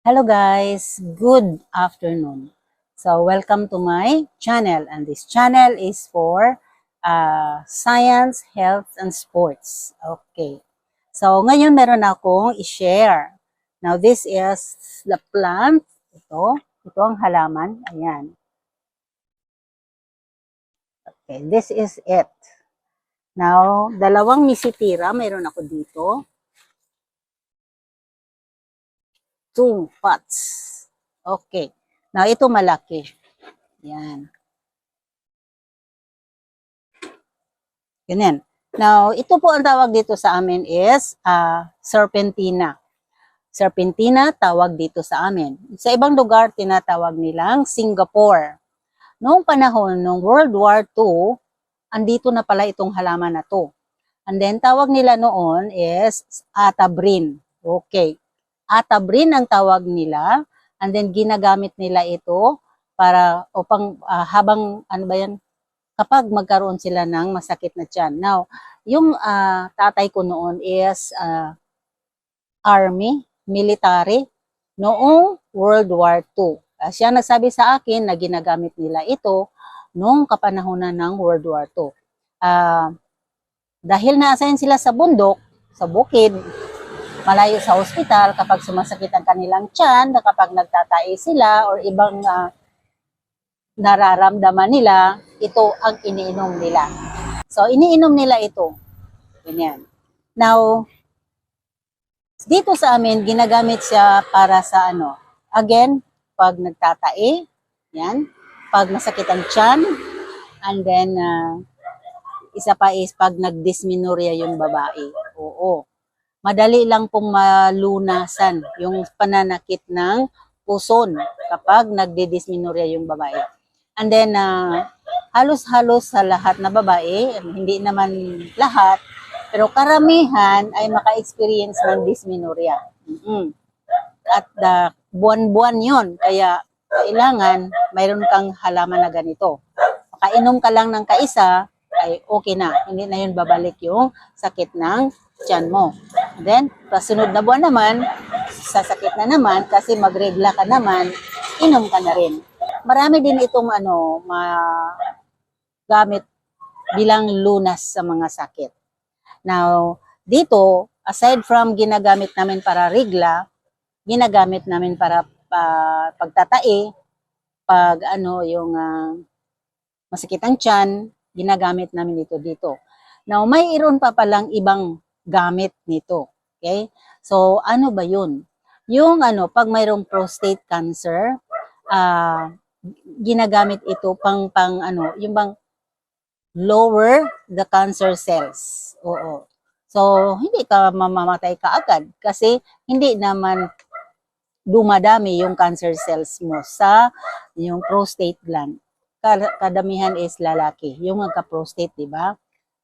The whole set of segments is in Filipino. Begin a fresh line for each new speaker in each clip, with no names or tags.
Hello guys, good afternoon. So welcome to my channel, and this channel is for science, health, and sports. Okay. So ngayon meron akong i-share. Now this is the plant. Ito ang halaman. Ayan. Okay, this is it. Now, dalawang misitira meron ako dito. 2 pots. Okay. Now, ito malaki. Yan. Ganyan. Now, ito po ang tawag dito sa amin is serpentina. Serpentina, tawag dito sa amin. Sa ibang lugar, tinatawag nilang Singapore. Noong panahon ng World War II, andito na pala itong halaman na to. And then, tawag nila noon is atabrin. Okay. Atabrin ang tawag nila. And then, ginagamit nila ito para upang habang ano ba yan, kapag magkaroon sila ng masakit na tiyan. Now, yung tatay ko noon is army, military, noong World War II. Siya nagsabi sa akin na ginagamit nila ito noong kapanahonan ng World War II. Dahil na-assign sila sa bundok, sa bukid, malayo sa ospital, kapag sumasakit ang kanilang tiyan, kapag nagtatai sila or ibang nararamdaman nila, ito ang iniinom nila. So, iniinom nila ito. Ganyan. Now, dito sa amin, ginagamit siya para sa ano? Again, pag nagtatai, yan. Pag masakit ang tiyan, and then, isa pa is pag nagdysmenorrhea yung babae. Oo. Madali lang pong malunasan yung pananakit ng puson kapag nagdidysmenorrhea yung babae. And then, halos-halos sa lahat na babae, hindi naman lahat, pero karamihan ay maka-experience ng dysmenorrhea. At buwan-buwan yon, kaya kailangan mayroon kang halaman na ganito. Makainom ka lang ng kaisa, ay okay na. Hindi na yun babalik yung sakit ng tiyan mo. Then, pasunod na buwan naman, sasakit na naman kasi magregla ka naman, inom ka na rin. Marami din itong gamit bilang lunas sa mga sakit. Now, dito, aside from ginagamit namin para regla, ginagamit namin para pagtatai, pag yung masakit ang tiyan, ginagamit namin ito dito. Now, mayroon pa palang ibang gamit nito. Okay? So, ano ba yun? Yung pag mayroong prostate cancer, ginagamit ito yung bang lower the cancer cells. Oo. So, hindi ka mamamatay kaagad kasi hindi naman dumadami yung cancer cells mo sa yung prostate gland. Kadamihan is lalaki, yung magka-prostate, di ba?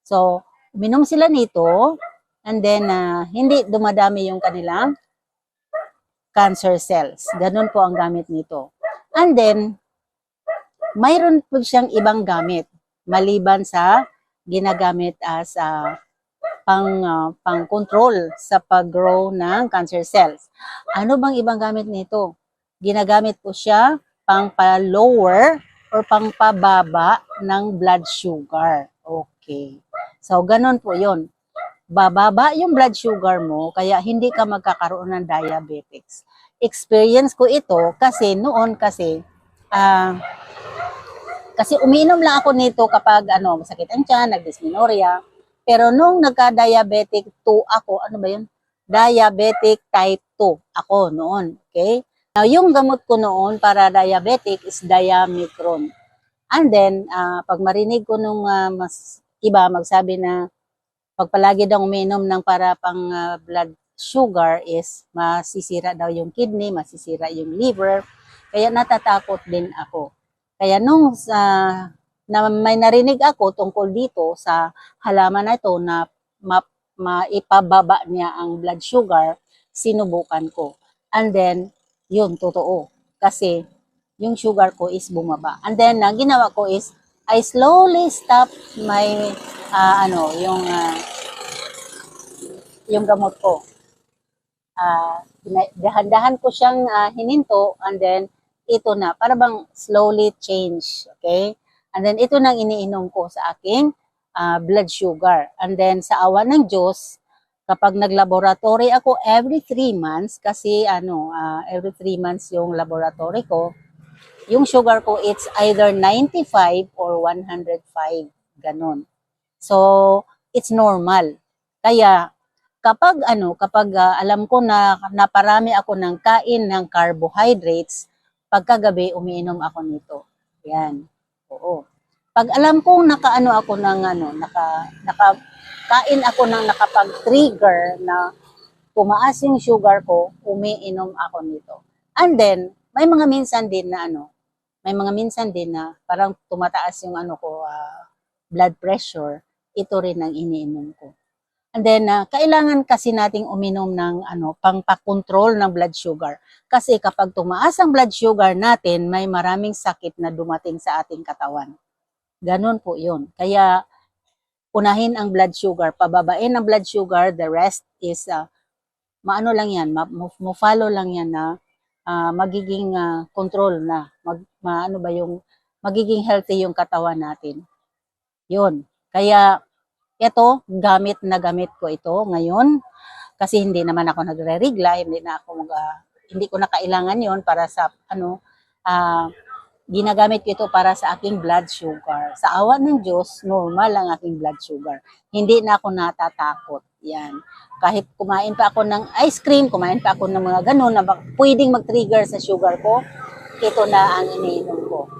So, uminom sila nito, and then hindi dumadami yung kanilang cancer cells. Ganun po ang gamit nito. And then, mayroon po siyang ibang gamit, maliban sa ginagamit as pang-control sa pag-grow ng cancer cells. Ano bang ibang gamit nito? Ginagamit po siya pang-lower or pang-pababa ng blood sugar. Okay. So, ganun po yun. Bababa yung blood sugar mo, kaya hindi ka magkakaroon ng diabetics. Experience ko ito kasi noon kasi umiinom lang ako nito kapag masakit ang tiyan, nagdysmenorrhea. Pero nung nagka-diabetic 2 ako, ano ba yun? Diabetic type 2 ako noon. Okay? Now, yung gamot ko noon para diabetic is Diamicron. And then, pag marinig ko nung mas iba magsabi na pag palagi daw uminom ng para pang blood sugar is masisira daw yung kidney, masisira yung liver. Kaya natatakot din ako. Kaya nung may narinig ako tungkol dito sa halaman na ito na maipababa niya ang blood sugar, sinubukan ko. And then, yun, totoo. Kasi, yung sugar ko is bumaba. And then, ang ginawa ko is, I slowly stop my, yung gamot ko. dahan-dahan ko siyang hininto, and then ito na, para bang slowly change, okay? And then ito nang iniinom ko sa aking blood sugar. And then sa awa ng Diyos, kapag naglaboratory ako every 3 months, kasi every 3 months yung laboratory ko, yung sugar ko, it's either 95 or 105, ganun. So, it's normal. Kaya, kapag alam ko na naparami ako ng kain ng carbohydrates, pagkagabi umiinom ako nito. Yan. Oo. Pag alam kong nakaano ako ng nakakain ako ng nakapag-trigger na tumaas yung sugar ko, umiinom ako nito. And then, may mga minsan din na parang tumataas yung blood pressure, ito rin ang iniinom ko. And then, kailangan kasi nating uminom ng pangpakontrol ng blood sugar. Kasi kapag tumaas ang blood sugar natin, may maraming sakit na dumating sa ating katawan. Ganon po yun. Kaya, unahin ang blood sugar, pababain ang blood sugar, the rest is, maano lang yan, mo-follow lang yan na magiging control na, magiging healthy yung katawan natin. Yun. Kaya, ito, gamit ko ito ngayon kasi hindi naman ako nagre-regla, hindi ko na kailangan yon para sa ginagamit ko ito para sa aking blood sugar. Sa awa ng Diyos, normal ang aking blood sugar. Hindi na ako natatakot. Yan. Kahit kumain pa ako ng ice cream, kumain pa ako ng mga ganun na pwedeng mag-trigger sa sugar ko, ito na ang iniinom ko.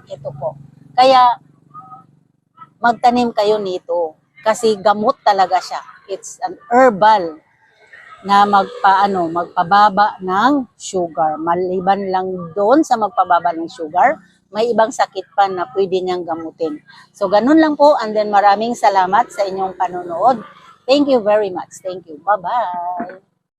Ito po. Kaya, magtanim kayo nito. Kasi gamot talaga siya. It's an herbal na magpababa ng sugar. Maliban lang doon sa magpababa ng sugar, may ibang sakit pa na pwede niyang gamutin. So, ganun lang po. And then, maraming salamat sa inyong panonood. Thank you very much. Thank you. Bye-bye.